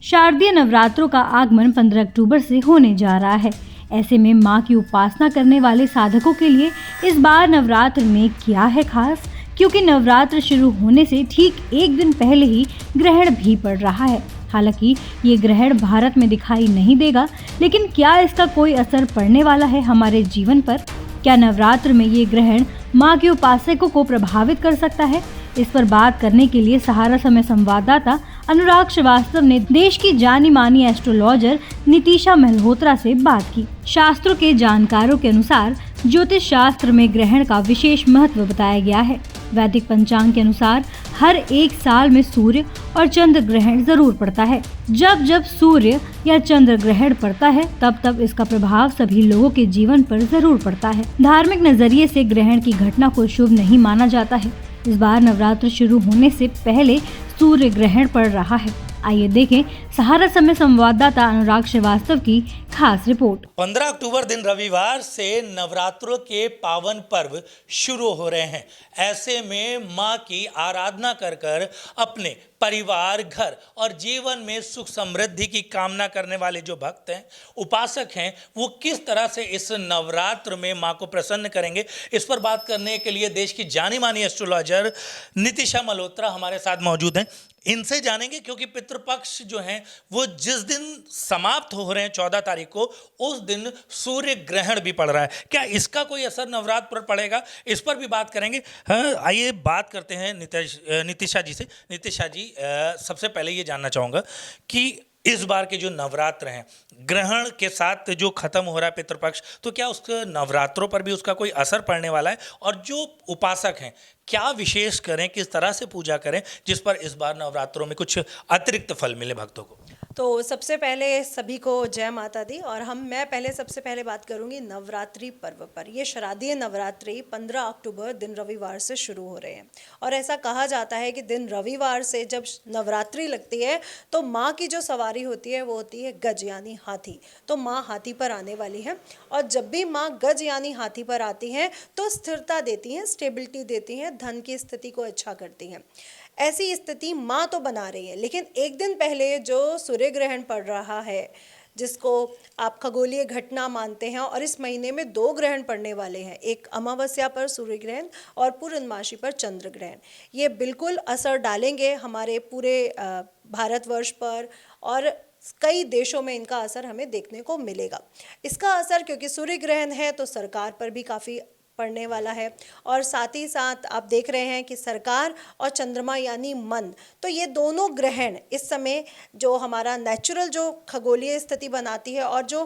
शारदीय नवरात्रों का आगमन 15 अक्टूबर से होने जा रहा है। ऐसे में मां की उपासना करने वाले साधकों के लिए इस बार नवरात्र में क्या है खास, क्योंकि नवरात्र शुरू होने से ठीक एक दिन पहले ही ग्रहण भी पड़ रहा है। हालांकि ये ग्रहण भारत में दिखाई नहीं देगा, लेकिन क्या इसका कोई असर पड़ने वाला है हमारे जीवन पर? क्या नवरात्र में ये ग्रहण मां के उपासकों को प्रभावित कर सकता है? इस पर बात करने के लिए सहारा समय संवाददाता अनुराग श्रीवास्तव ने देश की जानी मानी एस्ट्रोलॉजर नितिशा मल्होत्रा से बात की। शास्त्रों के जानकारों के अनुसार ज्योतिष शास्त्र में ग्रहण का विशेष महत्व बताया गया है। वैदिक पंचांग के अनुसार हर एक साल में सूर्य और चंद्र ग्रहण जरूर पड़ता है। जब जब सूर्य या चंद्र ग्रहण पड़ता है तब तब इसका प्रभाव सभी लोगों के जीवन पर जरूर पड़ता है। धार्मिक नजरिए से ग्रहण की घटना को शुभ नहीं माना जाता है। इस बार नवरात्र शुरू होने से पहले सूर्य ग्रहण पड़ रहा है। आइए देखें सहारा समय संवाददाता अनुराग श्रीवास्तव की खास रिपोर्ट। 15 अक्टूबर दिन रविवार से नवरात्रों के पावन पर्व शुरू हो रहे हैं। ऐसे में मां की आराधना कर कर अपने परिवार, घर और जीवन में सुख समृद्धि की कामना करने वाले जो भक्त हैं, उपासक हैं, वो किस तरह से इस नवरात्र में मां को प्रसन्न करेंगे, इस पर बात करने के लिए देश की जानी मानी एस्ट्रोलॉजर नितिशा मल्होत्रा हमारे साथ मौजूद हैं। इनसे जानेंगे क्योंकि पितृपक्ष जो हैं वो जिस दिन समाप्त हो रहे हैं 14 तारीख को, उस दिन सूर्य ग्रहण भी पड़ रहा है। क्या इसका कोई असर नवरात्र पर पड़ेगा, इस पर भी बात करेंगे। हाँ, आइए बात करते हैं नितिशा जी से। नितिशा जी, सबसे पहले ये जानना चाहूँगा कि इस बार के जो नवरात्र हैं, ग्रहण के साथ जो खत्म हो रहा है पितृपक्ष, तो क्या उसके नवरात्रों पर भी उसका कोई असर पड़ने वाला है? और जो उपासक हैं क्या विशेष करें, किस तरह से पूजा करें जिस पर इस बार नवरात्रों में कुछ अतिरिक्त फल मिले भक्तों को? तो सबसे पहले सभी को जय माता दी। और मैं सबसे पहले बात करूंगी नवरात्रि पर्व पर। ये शारदीय नवरात्रि 15 अक्टूबर दिन रविवार से शुरू हो रहे हैं और ऐसा कहा जाता है कि दिन रविवार से जब नवरात्रि लगती है तो माँ की जो सवारी होती है वो होती है गज यानी हाथी। तो माँ हाथी पर आने वाली है और जब भी माँ गज यानी हाथी पर आती हैं तो स्थिरता देती हैं, स्टेबिलिटी देती हैं, धन की स्थिति को अच्छा करती हैं। ऐसी स्थिति माँ तो बना रही है, लेकिन एक दिन पहले जो सूर्य ग्रहण पड़ रहा है, जिसको आप खगोलीय घटना मानते हैं, और इस महीने में 2 ग्रहण पड़ने वाले हैं, एक अमावस्या पर सूर्य ग्रहण और पूर्णमासी पर चंद्र ग्रहण। ये बिल्कुल असर डालेंगे हमारे पूरे भारतवर्ष पर और कई देशों में इनका असर हमें देखने को मिलेगा। इसका असर क्योंकि सूर्य ग्रहण है तो सरकार पर भी काफ़ी पड़ने वाला है और साथ ही साथ आप देख रहे हैं कि सरकार और चंद्रमा यानी मन, तो ये दोनों ग्रहण इस समय जो हमारा नेचुरल जो खगोलीय स्थिति बनाती है और जो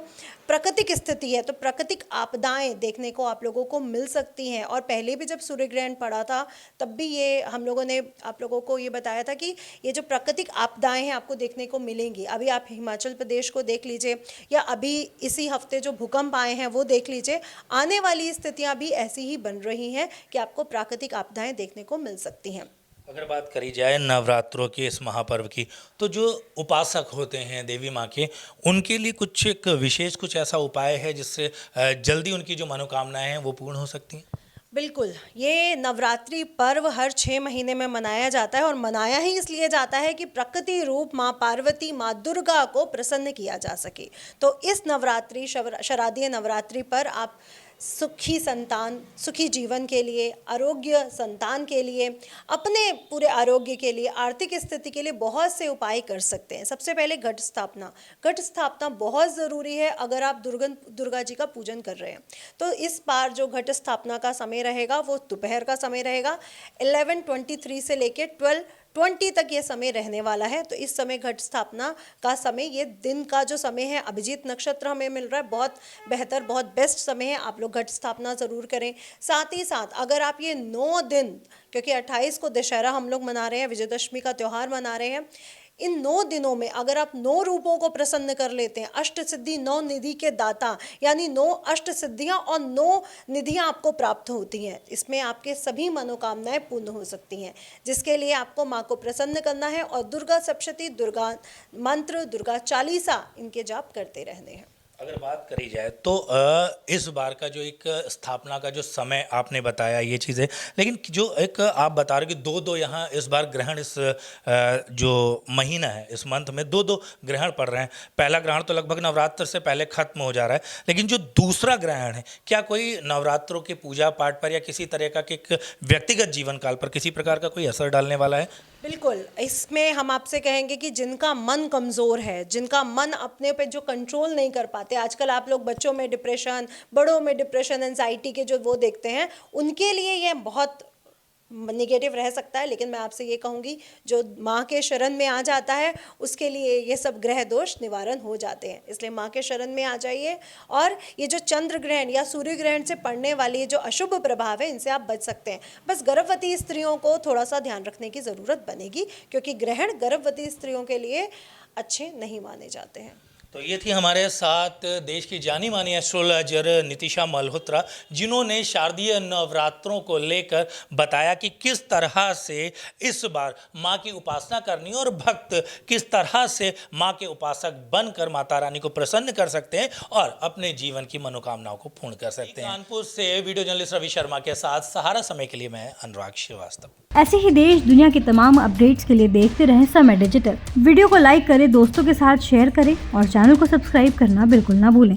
प्राकृतिक स्थिति है, तो प्राकृतिक आपदाएं देखने को आप लोगों को मिल सकती हैं। और पहले भी जब सूर्य ग्रहण पड़ा था तब भी ये हम लोगों ने आप लोगों को ये बताया था कि ये जो प्राकृतिक आपदाएं हैं आपको देखने को मिलेंगी। अभी आप हिमाचल प्रदेश को देख लीजिए या अभी इसी हफ्ते जो भूकंप आए हैं वो देख लीजिए। आने वाली स्थितियाँ भी ऐसी ही बन रही हैं कि आपको प्राकृतिक आपदाएं देखने को मिल सकती हैं। अगर बात करी जाए नवरात्रों के इस महापर्व की, तो जो उपासक होते हैं देवी माँ के, उनके लिए कुछ एक विशेष कुछ ऐसा उपाय है जिससे जल्दी उनकी जो मनोकामनाएं हैं वो पूर्ण हो सकती हैं? बिल्कुल, ये नवरात्रि पर्व हर 6 महीने में मनाया जाता है और मनाया ही इसलिए जाता है कि प्रकृति रूप माँ पार्वती, माँ दुर्गा को प्रसन्न किया जा सके। तो इस नवरात्रि शारदीय नवरात्रि पर आप सुखी संतान, सुखी जीवन के लिए, आरोग्य संतान के लिए, अपने पूरे आरोग्य के लिए, आर्थिक स्थिति के लिए बहुत से उपाय कर सकते हैं। सबसे पहले घट स्थापना। घट स्थापना बहुत ज़रूरी है अगर आप दुर्गा जी का पूजन कर रहे हैं। तो इस बार जो घट स्थापना का समय रहेगा वो दोपहर का समय रहेगा। 11:23 से लेकर 12:20 तक ये समय रहने वाला है। तो इस समय घट स्थापना का समय, ये दिन का जो समय है, अभिजीत नक्षत्र हमें मिल रहा है, बहुत बेहतर, बहुत बेस्ट समय है। आप लोग घट स्थापना ज़रूर करें। साथ ही साथ अगर आप ये 9 दिन, क्योंकि 28 को दशहरा हम लोग मना रहे हैं, विजयदशमी का त्यौहार मना रहे हैं, इन 9 दिनों में अगर आप 9 रूपों को प्रसन्न कर लेते हैं, अष्ट सिद्धि 9 निधि के दाता, यानी 9 अष्ट सिद्धियां और 9 निधियां आपको प्राप्त होती हैं। इसमें आपके सभी मनोकामनाएं पूर्ण हो सकती हैं, जिसके लिए आपको माँ को प्रसन्न करना है और दुर्गा सप्तशती, दुर्गा मंत्र, दुर्गा चालीसा, इनके जाप करते रहने हैं। अगर बात करी जाए तो इस बार का जो एक स्थापना का जो समय आपने बताया ये चीज़ें, लेकिन जो एक आप बता रहे हो कि दो यहाँ इस बार ग्रहण इस जो महीना है इस मंथ में दो ग्रहण पड़ रहे हैं। पहला ग्रहण तो लगभग नवरात्र से पहले खत्म हो जा रहा है, लेकिन जो दूसरा ग्रहण है क्या कोई नवरात्रों के पूजा पाठ पर या किसी तरह का एक व्यक्तिगत जीवन काल पर किसी प्रकार का कोई असर डालने वाला है? बिल्कुल, इसमें हम आपसे कहेंगे कि जिनका मन कमज़ोर है, जिनका मन अपने पे जो कंट्रोल नहीं कर पाते, आजकल आप लोग बच्चों में डिप्रेशन, बड़ों में डिप्रेशन, एंजाइटी के जो वो देखते हैं, उनके लिए ये बहुत नेगेटिव रह सकता है। लेकिन मैं आपसे ये कहूँगी जो माँ के शरण में आ जाता है उसके लिए ये सब ग्रह दोष निवारण हो जाते हैं। इसलिए माँ के शरण में आ जाइए और ये जो चंद्र ग्रहण या सूर्य ग्रहण से पड़ने वाली जो अशुभ प्रभाव है इनसे आप बच सकते हैं। बस गर्भवती स्त्रियों को थोड़ा सा ध्यान रखने की ज़रूरत बनेगी, क्योंकि ग्रहण गर्भवती स्त्रियों के लिए अच्छे नहीं माने जाते हैं। तो ये थी हमारे साथ देश की जानी मानी एस्ट्रोलॉजर नितिशा मल्होत्रा, जिन्होंने शारदीय नवरात्रों को लेकर बताया कि किस तरह से इस बार माँ की उपासना करनी और भक्त किस तरह से माँ के उपासक बनकर माता रानी को प्रसन्न कर सकते हैं और अपने जीवन की मनोकामनाओं को पूर्ण कर सकते हैं। कानपुर से वीडियो जर्नलिस्ट रवि शर्मा के साथ सहारा समय के लिए मैं अनुराग श्रीवास्तव। ऐसे ही देश दुनिया के तमाम अपडेट्स के लिए देखते रहें समय डिजिटल। वीडियो को लाइक करें, दोस्तों के साथ शेयर करें और चैनल को सब्सक्राइब करना बिल्कुल ना भूलें।